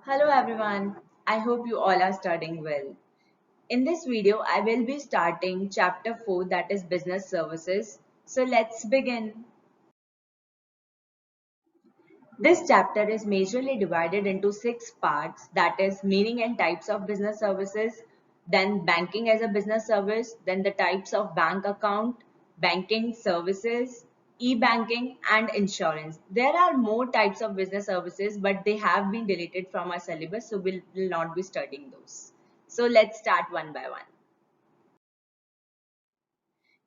Hello everyone, I hope you all are studying well. In this video, I will be starting chapter 4, that is business services. So let's begin. This chapter is majorly divided into 6 parts, that is meaning and types of business services, then banking as a business service, then the types of bank account, banking services, e-banking and insurance. There are more types of business services, but they have been deleted from our syllabus, so will not be studying those. So let's start one by one.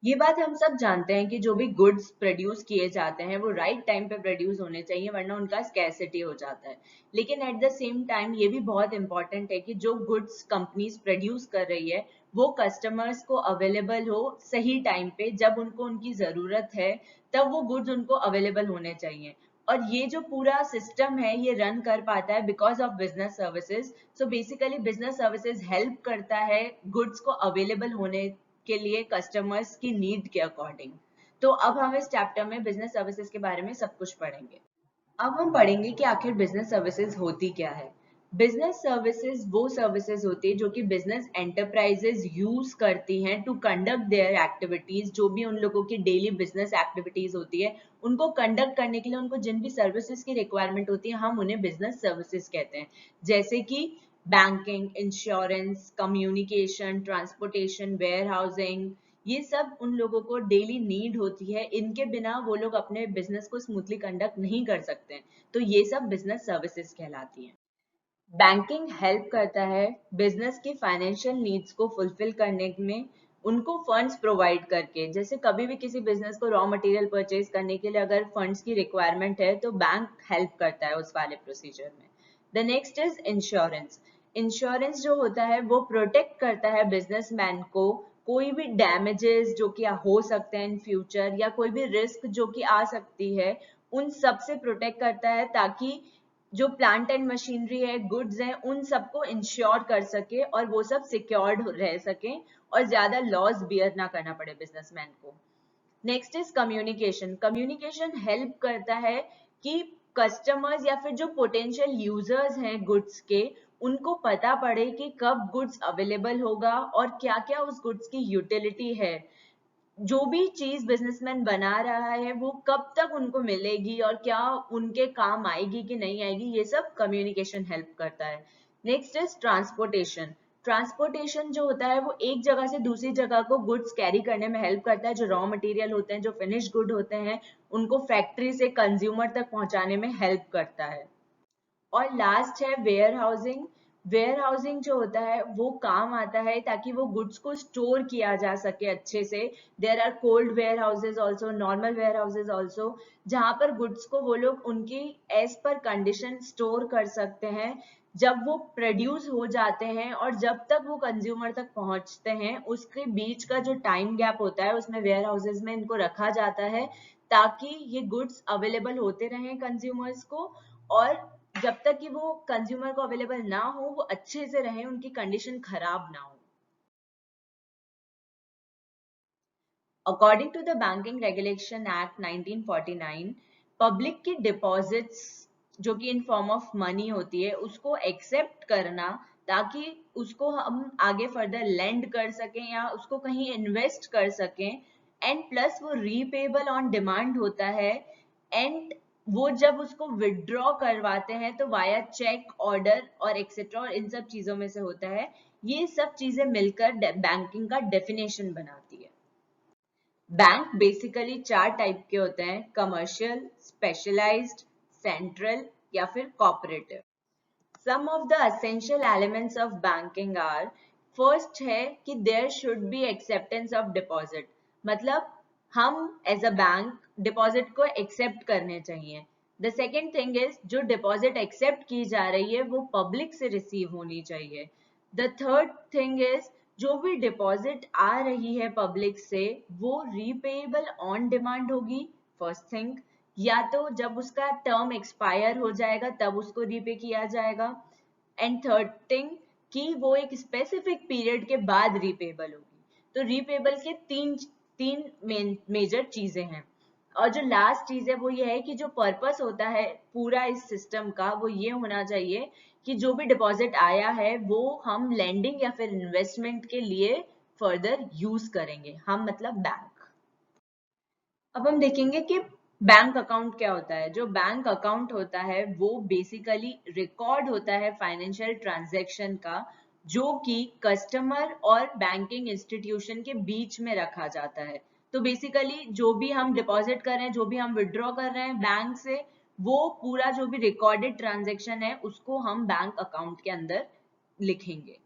ये बात हम सब जानते हैं कि जो भी goods produce किए जाते हैं वो राइट टाइम पे प्रोड्यूस होने चाहिए, वरना उनका स्कैरसिटी हो जाता है। लेकिन एट द सेम टाइम ये भी बहुत इंपॉर्टेंट है कि जो गुड्स कंपनीज प्रोड्यूस कर रही है वो कस्टमर्स को अवेलेबल हो सही टाइम पे, जब उनको उनकी जरूरत है तब वो गुड्स उनको अवेलेबल होने चाहिए। और ये जो पूरा सिस्टम है ये रन कर पाता है because of business services. So basically business services help करता है गुड्स को अवेलेबल होने के लिए कस्टमर्स की नीड के अकॉर्डिंग। तो अब हम इस चैप्टर में बिजनेस सर्विसेज के बारे में सब कुछ पढ़ेंगे। अब हम पढ़ेंगे कि आखिर बिजनेस सर्विसेज होती क्या है। बिजनेस सर्विसेज वो सर्विसेज होती है जो कि बिजनेस एंटरप्राइजेज यूज करती हैं टू कंडक्ट देयर एक्टिविटीज। जो भी उन लोगों की डेली बिजनेस एक्टिविटीज होती है उनको कंडक्ट करने के लिए उनको जिन भी सर्विसेज की रिक्वायरमेंट होती है हम उन्हें बिजनेस सर्विसेज कहते हैं। जैसे कि banking, insurance, communication, transportation, warehousing, ये सब उन लोगों को डेली नीड होती है। इनके बिना वो लोग अपने बिजनेस को स्मूथली कंडक्ट नहीं कर सकते, तो ये सब बिजनेस सर्विसेज कहलाती हैं। बैंकिंग हेल्प करता है बिजनेस की फाइनेंशियल नीड्स को फुलफिल करने में, उनको फंड्स प्रोवाइड करके। जैसे कभी भी किसी बिजनेस को रॉ मटेरियल परचेज करने के लिए अगर फंड्स की रिक्वायरमेंट है तो बैंक हेल्प करता है उस वाले प्रोसीजर में। The next is insurance. Insurance जो होता है वो प्रोटेक्ट करता है बिजनेसमैन को कोई भी डैमेजेस जो कि हो सकते हैं इन फ्यूचर, या कोई भी रिस्क जो कि आ सकती है, उन सब से प्रोटेक्ट करता है ताकि जो प्लांट एंड मशीनरी है, गुड्स हैं, उन सबको इंश्योर कर सके और वो सब सिक्योर्ड रह सके और ज्यादा लॉस बियर ना करना पड़े बिजनेसमैन को। Next is communication. Communication help करता है कि कस्टमर्स या फिर जो पोटेंशियल यूजर्स हैं गुड्स के, उनको पता पड़े कि कब गुड्स अवेलेबल होगा और क्या क्या उस गुड्स की यूटिलिटी है। जो भी चीज बिजनेसमैन बना रहा है वो कब तक उनको मिलेगी और क्या उनके काम आएगी कि नहीं आएगी, ये सब कम्युनिकेशन हेल्प करता है। Next is transportation. ट्रांसपोर्टेशन जो होता है वो एक जगह से दूसरी जगह को गुड्स कैरी करने में हेल्प करता है। जो रॉ मटेरियल होते हैं, जो फिनिश गुड होते हैं, उनको फैक्ट्री से कंज्यूमर तक पहुंचाने में हेल्प करता है। और लास्ट है वेयर हाउसिंग। वेयर हाउसिंग जो होता है वो काम आता है ताकि वो गुड्स को स्टोर किया जा सके अच्छे से। There are cold warehouses also, normal warehouses also, जहां पर गुड्स को वो लोग उनकी एज पर कंडीशन स्टोर कर सकते हैं। जब वो प्रोड्यूस हो जाते हैं और जब तक वो कंज्यूमर तक पहुंचते हैं उसके बीच का जो टाइम गैप होता है उसमें वेयर हाउसेज में इनको रखा जाता है ताकि ये गुड्स अवेलेबल होते रहें कंज्यूमर्स को, और जब तक कि वो कंज्यूमर को अवेलेबल ना हो वो अच्छे से रहे, उनकी कंडीशन खराब ना हो। According to the banking regulation act 1949, public की डिपॉजिट्स जो कि इन फॉर्म ऑफ मनी होती है उसको एक्सेप्ट करना ताकि उसको हम आगे फर्दर लेंड कर सकें या उसको कहीं इन्वेस्ट कर सकें, एंड प्लस वो रीपेबल ऑन डिमांड होता है। एंड वो जब उसको विड्रॉ करवाते हैं तो वाया चेक, ऑर्डर और एक्सेट्रा और इन सब चीजों में से होता है। ये सब चीजें मिलकर बैंकिंग का डेफिनेशन बनाती है। बैंक बेसिकली 4 टाइप के होते हैं: कमर्शियल, स्पेशलाइज्ड, सेंट्रल या फिर cooperative. Some of the essential elements of banking are, first है कि there should be acceptance of deposit. मतलब हम एज अ बैंक डिपॉजिट को एक्सेप्ट करने चाहिए। द सेकेंड थिंग इज जो डिपॉजिट एक्सेप्ट की जा रही है वो पब्लिक से रिसीव होनी चाहिए। द थर्ड थिंग इज जो भी डिपॉजिट आ रही है पब्लिक से वो रीपेएबल ऑन डिमांड होगी, फर्स्ट थिंग, या तो जब उसका टर्म एक्सपायर हो जाएगा तब उसको रीपे किया जाएगा, एंड थर्ड थिंग कि वो एक स्पेसिफिक पीरियड के बाद रीपेबल होगी। तो रीपेबल के तीन तीन मेजर चीजें हैं। और जो लास्ट चीज है वो ये है कि जो पर्पस होता है पूरा इस सिस्टम का वो ये होना चाहिए कि जो भी डिपॉजिट आया है वो हम लेंडिंग या फिर इन्वेस्टमेंट के लिए फर्दर यूज करेंगे, हम मतलब बैंक। अब हम देखेंगे कि बैंक अकाउंट क्या होता है। जो बैंक अकाउंट होता है वो बेसिकली रिकॉर्ड होता है फाइनेंशियल ट्रांजैक्शन का, जो कि कस्टमर और बैंकिंग इंस्टीट्यूशन के बीच में रखा जाता है। तो बेसिकली जो भी हम डिपॉजिट कर रहे हैं, जो भी हम विड्रॉ कर रहे हैं बैंक से, वो पूरा जो भी रिकॉर्डेड ट्रांजैक्शन है उसको हम बैंक अकाउंट के अंदर लिखेंगे।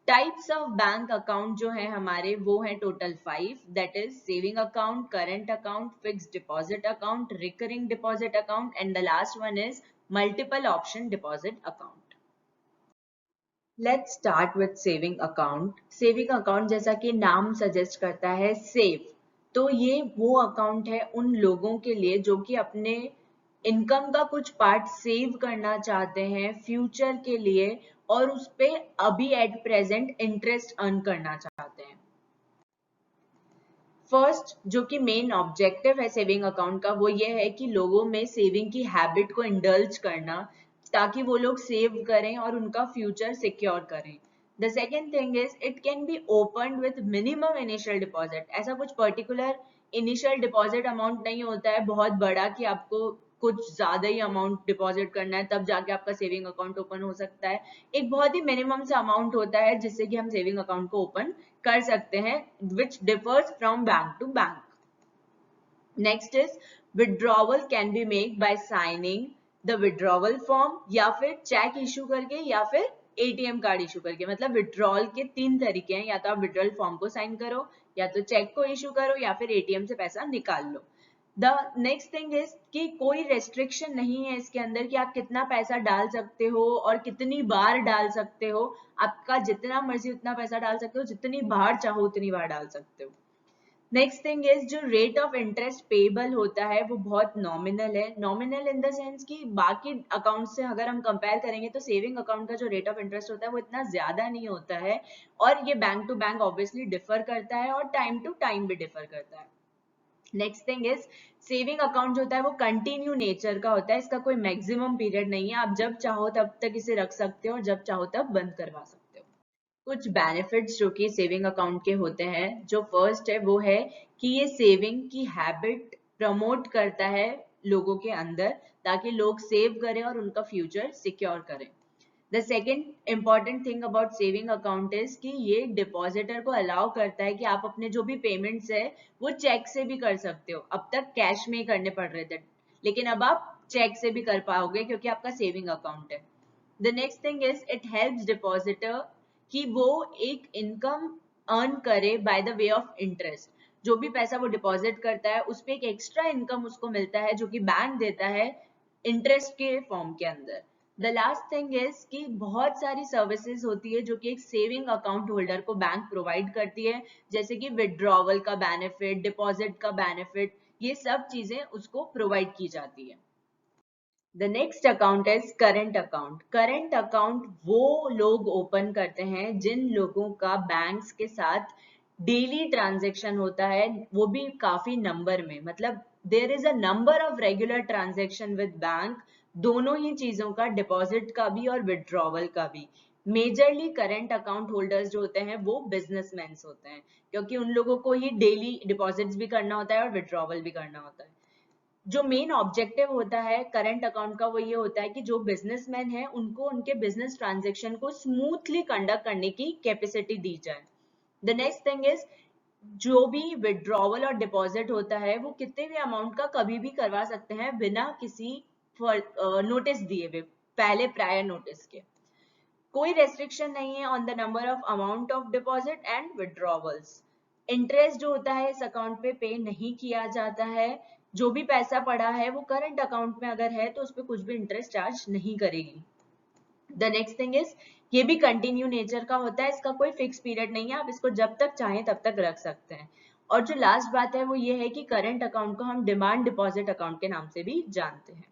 टाइप्स ऑफ बैंक अकाउंट जो है हमारे वो है total 5, that is saving account, current account, fixed deposit account, recurring deposit account and the last one is multiple option deposit account. Let's start with saving account. Saving account जैसा कि नाम suggest करता है सेव, तो ये वो account है उन लोगों के लिए जो कि अपने इनकम का कुछ पार्ट सेव करना चाहते हैं फ्यूचर के लिए और उस पे अभी एट प्रेजेंट इंटरेस्ट अर्न करना चाहते हैं। फर्स्ट जो कि मेन ऑब्जेक्टिव है सेविंग अकाउंट का वो ये है कि लोगों में सेविंग की हैबिट को इंडल्ज करना, ताकि वो लोग सेव करें और उनका फ्यूचर सिक्योर करें। The second thing is it can be open with minimum initial deposit. ऐसा कुछ पर्टिकुलर इनिशियल डिपॉजिट अमाउंट नहीं होता है बहुत बड़ा कि आपको कुछ ज्यादा ही अमाउंट डिपॉजिट करना है तब जाके आपका सेविंग अकाउंट ओपन हो सकता है। एक बहुत ही मिनिमम सा अमाउंट होता है जिससे कि हम सेविंग अकाउंट को ओपन कर सकते हैं, which differs from bank to bank. Next is withdrawal can be made by signing the withdrawal form या फिर चेक इशू करके या फिर एटीएम कार्ड इशू करके। मतलब विड्रॉल के 3 तरीके हैं, या तो आप विड्रॉल फॉर्म को साइन करो, या तो चेक को इशू करो, या फिर एटीएम से पैसा निकाल लो। द नेक्स्ट थिंग इज कि कोई रेस्ट्रिक्शन नहीं है इसके अंदर कि आप कितना पैसा डाल सकते हो और कितनी बार डाल सकते हो। आपका जितना मर्जी उतना पैसा डाल सकते हो, जितनी बार चाहो उतनी बार डाल सकते हो। नेक्स्ट थिंग इज जो रेट ऑफ इंटरेस्ट पेबल होता है वो बहुत नॉमिनल है। नॉमिनल इन द सेंस कि बाकी अकाउंट से अगर हम कंपेयर करेंगे तो सेविंग अकाउंट का जो रेट ऑफ इंटरेस्ट होता है वो इतना ज्यादा नहीं होता है, और ये bank to bank obviously differ करता है और टाइम टू टाइम भी डिफर करता है। Next thing is saving account जो होता है वो कंटिन्यू नेचर का होता है, इसका कोई मैक्सिमम पीरियड नहीं है। आप जब चाहो तब तक इसे रख सकते हो और जब चाहो तब बंद करवा सकते हो। कुछ बेनिफिट्स जो कि सेविंग अकाउंट के होते हैं, जो फर्स्ट है वो है कि ये सेविंग की हैबिट प्रमोट करता है लोगों के अंदर, ताकि लोग सेव करें और उनका फ्यूचर सिक्योर करें। The second important thing about saving account is कि ये डिपॉजिटर को अलाउ करता है कि आप अपने जो भी पेमेंट्स है वो चेक से भी कर सकते हो। अब तक कैश में ही करने पड़ रहे थे, लेकिन अब आप चेक से भी कर पाओगे क्योंकि आपका सेविंग अकाउंट है। The next thing is it helps depositor कि वो एक इनकम अर्न करे by the way of interest. जो भी पैसा वो डिपॉजिट करता है उस पर एक एक्स्ट्रा इनकम उसको मिलता है जो कि बैंक देता है इंटरेस्ट के फॉर्म के अंदर। द लास्ट थिंग इज कि बहुत सारी सर्विसेज होती है जो कि एक सेविंग अकाउंट होल्डर को बैंक प्रोवाइड करती है, जैसे कि विड्रॉवल का बेनिफिट, डिपॉजिट का बेनिफिट, ये सब चीजें उसको प्रोवाइड की जाती है। The next account is current account. Current account वो लोग ओपन करते हैं जिन लोगों का बैंक्स के साथ डेली ट्रांजेक्शन होता है, वो भी काफी नंबर में। मतलब there is a number of regular transaction with bank, दोनों ही चीजों का, डिपॉजिट का भी और विड्रॉवल का भी। मेजरली करंट अकाउंट होल्डर्स जो होते हैं वो बिजनेसमैन होते हैं, क्योंकि उन लोगों को ही डेली डिपॉजिट्स भी करना होता है और विड्रॉवल भी करना होता है। जो मेन ऑब्जेक्टिव होता है करंट अकाउंट का वो ये होता है कि जो बिजनेसमैन है उनको उनके बिजनेस ट्रांजेक्शन को स्मूथली कंडक्ट करने की कैपेसिटी दी जाए। द नेक्स्ट थिंग इज जो भी विड्रॉवल और डिपॉजिट होता है वो कितने भी अमाउंट का कभी भी करवा सकते हैं बिना किसी नोटिस दिए हुए, पहले प्रायर नोटिस के। कोई रेस्ट्रिक्शन नहीं है on the number of amount of deposit and withdrawals. Interest जो होता है इस अकाउंट पे नहीं किया जाता है। जो भी पैसा पड़ा है वो करंट अकाउंट में अगर है तो उस पर कुछ भी इंटरेस्ट चार्ज नहीं करेगी। द नेक्स्ट थिंग इज ये भी कंटिन्यू नेचर का होता है, इसका कोई फिक्स पीरियड नहीं है, आप इसको जब तक चाहें तब तक रख सकते हैं। और जो लास्ट बात है वो ये है कि करंट अकाउंट को हम डिमांड डिपॉजिट अकाउंट के नाम से भी जानते हैं।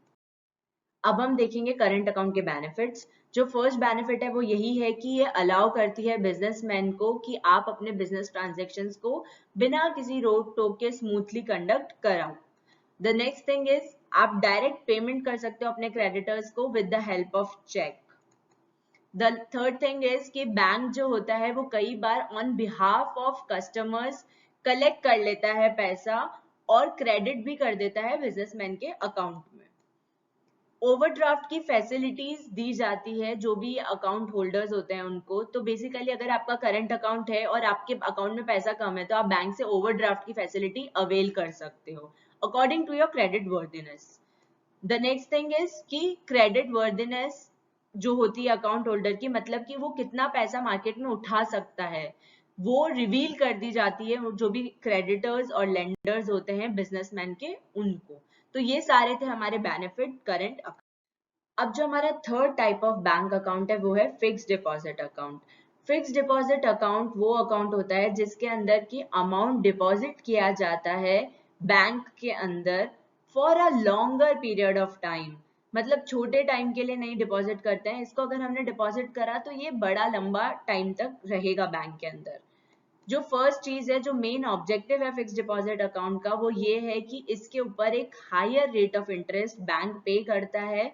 अब हम देखेंगे करंट अकाउंट के बेनिफिट्स। जो फर्स्ट बेनिफिट है वो यही है कि ये अलाउ करती है बिजनेसमैन को कि आप अपने बिजनेस ट्रांजैक्शंस को बिना किसी रोक टोक के स्मूथली कंडक्ट कराओ। द नेक्स्ट थिंग इज आप डायरेक्ट पेमेंट कर सकते हो अपने क्रेडिटर्स को with the help of cheque. The third thing is कि बैंक जो होता है वो कई बार on behalf of customers collect कर लेता है पैसा और क्रेडिट भी कर देता है बिजनेसमैन के अकाउंट में। ओवरड्राफ्ट की फैसिलिटीज दी जाती है जो भी अकाउंट होल्डर्स होते हैं उनको। तो बेसिकली अगर आपका करंट अकाउंट है और आपके अकाउंट में पैसा कम है तो आप बैंक से ओवरड्राफ्ट की फैसिलिटी अवेल कर सकते हो according to your credit worthiness. The next thing is कि क्रेडिट वर्दीनेस जो होती है अकाउंट होल्डर की, मतलब कि वो कितना पैसा मार्केट में उठा सकता है, वो रिवील कर दी जाती है जो भी क्रेडिटर्स और लेंडर्स होते हैं बिजनेसमैन के उनको। तो ये सारे थे हमारे बेनिफिट करंट अकाउंट। अब जो हमारा third type of bank account है वो है fixed deposit account. Fixed deposit account वो अकाउंट होता है जिसके अंदर की अमाउंट डिपॉजिट किया जाता है बैंक के अंदर for a longer period of time. मतलब छोटे टाइम के लिए नहीं डिपॉजिट करते हैं इसको, अगर हमने डिपॉजिट करा तो ये बड़ा लंबा टाइम तक रहेगा बैंक के अंदर। जो फर्स्ट चीज है, जो मेन ऑब्जेक्टिव है फिक्स्ड डिपॉजिट अकाउंट का, वो ये है कि इसके ऊपर एक higher rate of interest bank pay करता है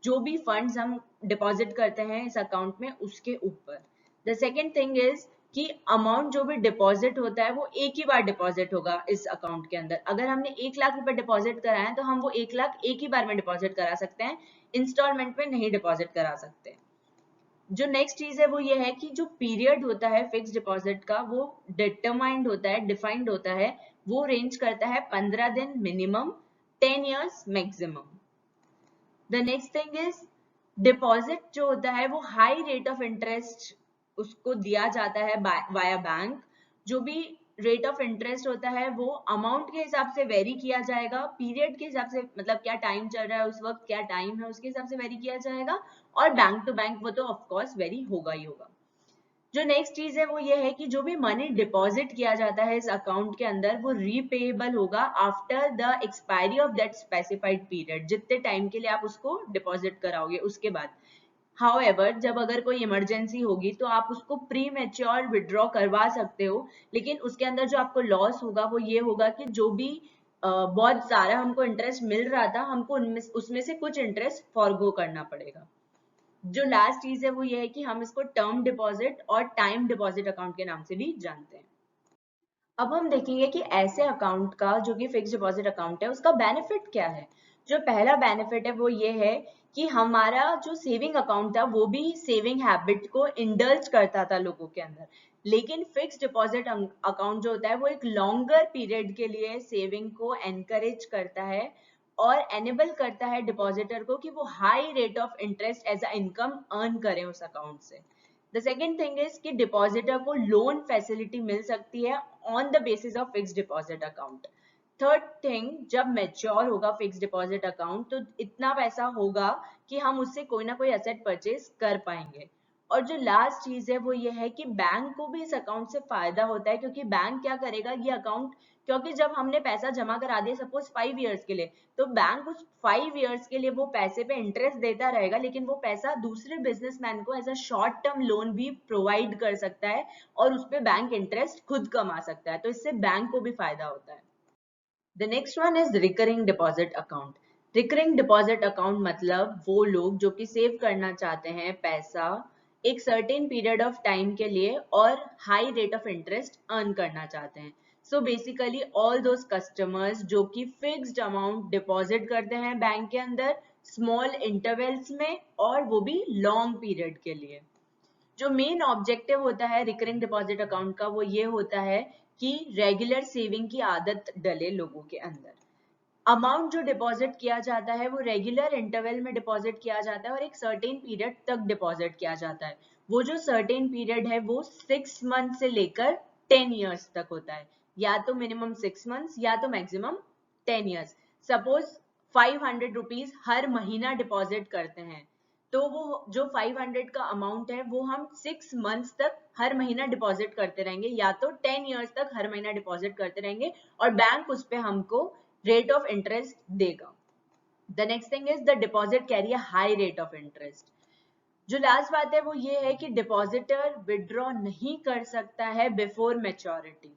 जो भी फंड्स हम डिपॉजिट करते हैं इस अकाउंट में उसके ऊपर। द सेकेंड थिंग इज कि अमाउंट जो भी डिपॉजिट होता है वो एक ही बार डिपॉजिट होगा इस अकाउंट के अंदर। अगर हमने 1 लाख रुपए डिपॉजिट कराए तो हम वो 1 लाख एक ही बार में डिपॉजिट करा सकते हैं, इंस्टॉलमेंट में नहीं डिपॉजिट करा सकते। जो नेक्स्ट चीज है वो ये है कि जो पीरियड होता है फिक्स डिपॉजिट का वो डिटरमाइंड होता है, डिफाइंड होता है। वो रेंज करता है 15 दिन minimum, 10 years maximum. The next thing is deposit जो होता है वो हाई रेट ऑफ इंटरेस्ट उसको दिया जाता है वाया बैंक। जो भी रेट ऑफ इंटरेस्ट होता है वो अमाउंट के हिसाब से वेरी किया जाएगा, पीरियड के हिसाब से, मतलब क्या टाइम चल रहा है उस वक्त, क्या टाइम है उसके हिसाब से वेरी किया जाएगा, और बैंक टू बैंक वो तो ऑफकोर्स वेरी होगा ही होगा। जो नेक्स्ट चीज है वो ये है कि जो भी मनी डिपॉजिट किया जाता है इस अकाउंट के अंदर वो रीपेएबल होगा after the expiry of that specified period. जितने टाइम के लिए आप उसको डिपॉजिट कराओगे उसके बाद। हाउएवर जब अगर कोई इमरजेंसी होगी तो आप उसको प्री मैच्योर विड्रॉ करवा सकते हो, लेकिन उसके अंदर जो आपको लॉस होगा वो ये होगा कि जो भी बहुत सारा हमको इंटरेस्ट मिल रहा था हमको उसमें से कुछ इंटरेस्ट फॉरगो करना पड़ेगा। जो लास्ट चीज है वो ये है कि हम इसको टर्म डिपॉजिट और टाइम डिपॉजिट अकाउंट के नाम से भी जानते हैं। अब हम देखेंगे कि ऐसे अकाउंट का जो कि फिक्स डिपॉजिट अकाउंट है उसका बेनिफिट क्या है। जो पहला बेनिफिट है वो ये है कि हमारा जो सेविंग अकाउंट था वो भी सेविंग हैबिट को इंडल्ज करता था लोगों के अंदर, लेकिन फिक्स डिपॉजिट अकाउंट जो होता है वो एक लॉन्गर पीरियड के लिए सेविंग को एनकरेज करता है और एनेबल करता है डिपॉजिटर को कि वो high rate of interest as a income earn करें उस अकाउंट से। द सेकेंड थिंग इज कि डिपॉजिटर को लोन फैसिलिटी मिल सकती है on the basis of fix deposit account. Third thing, जब मैच्योर होगा फिक्स डिपॉजिट अकाउंट तो इतना पैसा होगा कि हम उससे कोई ना कोई एसेट परचेज कर पाएंगे। और जो लास्ट चीज है वो ये है कि बैंक को भी इस अकाउंट से फायदा होता है, क्योंकि बैंक क्या करेगा, ये अकाउंट, क्योंकि जब हमने पैसा जमा करा दिया सपोज 5 years के लिए, तो बैंक उस 5 years के लिए वो पैसे पे इंटरेस्ट देता रहेगा, लेकिन वो पैसा दूसरे बिजनेसमैन को as a short term loan भी प्रोवाइड कर सकता है और उस पे बैंक इंटरेस्ट खुद कमा सकता है। तो इससे बैंक को भी फायदा होता है। The next one is recurring deposit account. Recurring deposit account मतलब वो लोग जो कि सेव करना चाहते हैं पैसा एक सर्टेन पीरियड ऑफ टाइम के लिए और high rate of interest earn करना चाहते हैं। So basically all those customers जो कि फिक्स्ड अमाउंट डिपॉजिट करते हैं बैंक के अंदर स्मॉल इंटरवल्स में और वो भी लॉन्ग पीरियड के लिए। जो मेन ऑब्जेक्टिव होता है रिकरिंग डिपॉजिट अकाउंट का वो ये होता है कि रेगुलर सेविंग की आदत डले लोगों के अंदर। अमाउंट जो डिपॉजिट किया जाता है वो रेगुलर इंटरवल में डिपॉजिट किया जाता है और एक सर्टेन पीरियड तक डिपॉजिट किया जाता है। वो जो सर्टेन पीरियड है वो 6 month से लेकर 10 years तक होता है, या तो मिनिमम 6 months या तो मैक्सिमम 10 years। सपोज 500 रुपीज हर महीना डिपॉजिट करते हैं तो वो जो 500 का अमाउंट है वो हम 6 months तक हर महीना डिपॉजिट करते रहेंगे, या तो 10 years तक हर महीना डिपॉजिट करते रहेंगे और बैंक उस पे हमको रेट ऑफ इंटरेस्ट देगा। The next thing is the deposit carry a high rate of interest. जो लास्ट बात है वो ये है कि डिपॉजिटर विड्रॉ नहीं कर सकता है बिफोर मैच्योरिटी।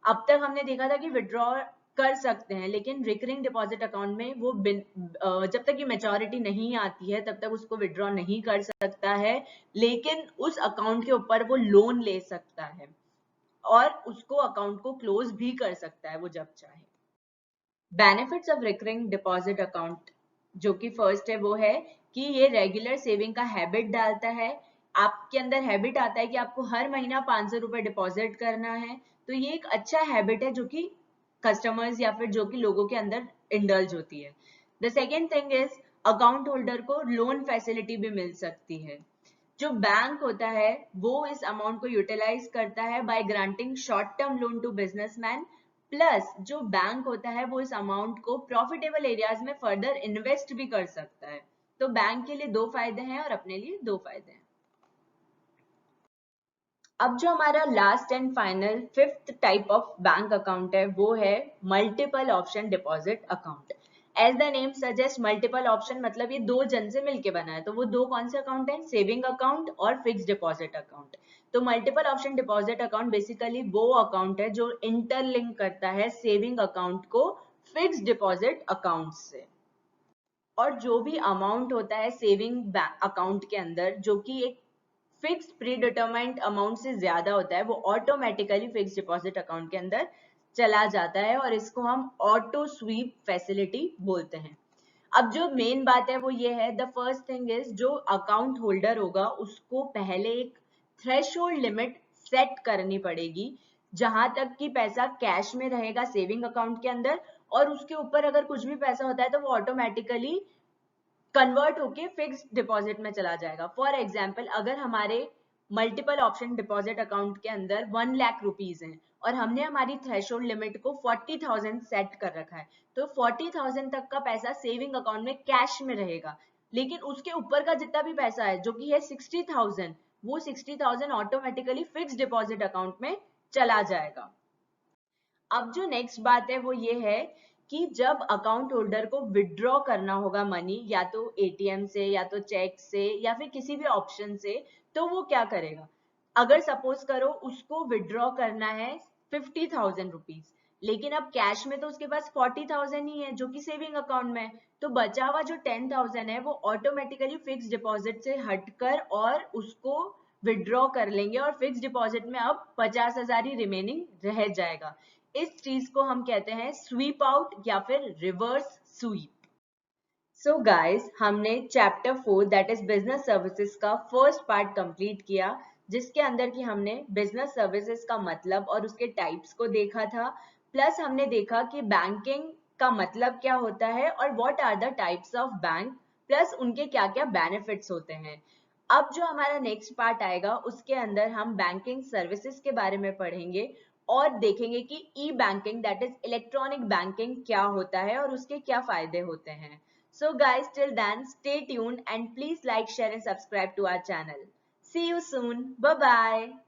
अब तक हमने देखा था कि विड्रॉ कर सकते हैं, लेकिन रिकरिंग डिपॉजिट अकाउंट में वो जब तक ये मैच्योरिटी नहीं आती है तब तक उसको विड्रॉ नहीं कर सकता है, लेकिन उस अकाउंट के ऊपर वो लोन ले सकता है और उसको अकाउंट को क्लोज भी कर सकता है वो जब चाहे। Benefits of recurring deposit account, जो कि फर्स्ट है वो है कि ये रेगुलर सेविंग का हैबिट डालता है। आपके अंदर हैबिट आता है कि आपको हर महीना 500 रुपए डिपॉजिट करना है, तो ये एक अच्छा हैबिट है जो कि कस्टमर्स या फिर जो कि लोगों के अंदर इंडल्ज होती है। The second thing is account holder को लोन फैसिलिटी भी मिल सकती है। जो बैंक होता है वो इस अमाउंट को यूटिलाइज करता है by granting short term loan to businessman, plus जो बैंक होता है वो इस अमाउंट को प्रॉफिटेबल एरियाज में फर्दर इन्वेस्ट भी कर सकता है। तो बैंक के लिए 2 फायदे हैं और अपने लिए 2 फायदे हैं। अब जो हमारा last and final fifth type of bank account है वो है multiple option deposit account. As the name suggest multiple option मतलब ये 2 जन से मिलके बना है, तो वो 2 कौन से अकाउंट है? सेविंग अकाउंट और फिक्स डिपॉजिट अकाउंट। तो multiple option deposit account basically वो अकाउंट है जो इंटरलिंक करता है सेविंग अकाउंट को फिक्स डिपॉजिट अकाउंट से। और जो भी अमाउंट होता है सेविंग अकाउंट के अंदर जो कि एक फिक्स प्री डिटरमाइंड अमाउंट से ज्यादा होता है, वो ऑटोमेटिकली फिक्स डिपॉजिट अकाउंट के अंदर चला जाता है और इसको हम ऑटो स्वीप फैसिलिटी बोलते हैं। अब जो मेन बात है वो ये है, द फर्स्ट थिंग इज जो अकाउंट होल्डर होगा उसको पहले एक थ्रेशोल्ड लिमिट सेट करनी पड़ेगी जहां तक कि पैसा कैश में रहेगा सेविंग अकाउंट के अंदर, और उसके ऊपर अगर कुछ भी पैसा होता है तो वो ऑटोमेटिकली कन्वर्ट होके फिक्स्ड डिपॉजिट में चला जाएगा। फॉर एग्जाम्पल अगर हमारे मल्टीपल ऑप्शन डिपॉजिट अकाउंट के अंदर 1 लाख रुपीज हैं और हमने हमारी थ्रेशोल्ड लिमिट को 40,000 सेट कर रखा है, तो 40,000 तक का पैसा सेविंग अकाउंट में कैश में रहेगा, लेकिन उसके ऊपर का जितना भी पैसा है जो कि है 60,000, वो 60,000 ऑटोमेटिकली फिक्स्ड डिपॉजिट अकाउंट में चला जाएगा। अब जो नेक्स्ट बात है वो ये है कि जब अकाउंट होल्डर को विड्रॉ करना होगा मनी, या तो एटीएम से या तो चेक से या फिर किसी भी ऑप्शन से, तो वो क्या करेगा? अगर सपोज करो उसको विड्रॉ करना है 50,000 रुपीज, लेकिन अब कैश में तो उसके पास 40,000 ही है जो कि सेविंग अकाउंट में है, तो बचा हुआ जो 10,000 है वो ऑटोमेटिकली फिक्स डिपॉजिट से हटकर और उसको विड्रॉ कर लेंगे और फिक्स डिपॉजिट में अब 50,000 ही रिमेनिंग रह जाएगा। इस चीज को हम कहते हैं स्वीप आउट या फिर रिवर्स स्वीप। सो गाइस, हमने chapter 4 that is business services का फर्स्ट पार्ट कंप्लीट किया, जिसके अंदर की हमने बिजनेस सर्विसेज का मतलब और उसके टाइप्स को देखा था, प्लस हमने देखा कि बैंकिंग का मतलब क्या होता है और what are the types of bank, plus उनके क्या क्या बेनिफिट्स होते हैं। अब जो हमारा नेक्स्ट पार्ट आएगा उसके अंदर हम बैंकिंग सर्विसेज के बारे में पढ़ेंगे और देखेंगे कि e banking that is electronic banking क्या होता है और उसके क्या फायदे होते हैं। So guys, till then, stay tuned and please like, share and subscribe to our channel. See you soon. Bye bye.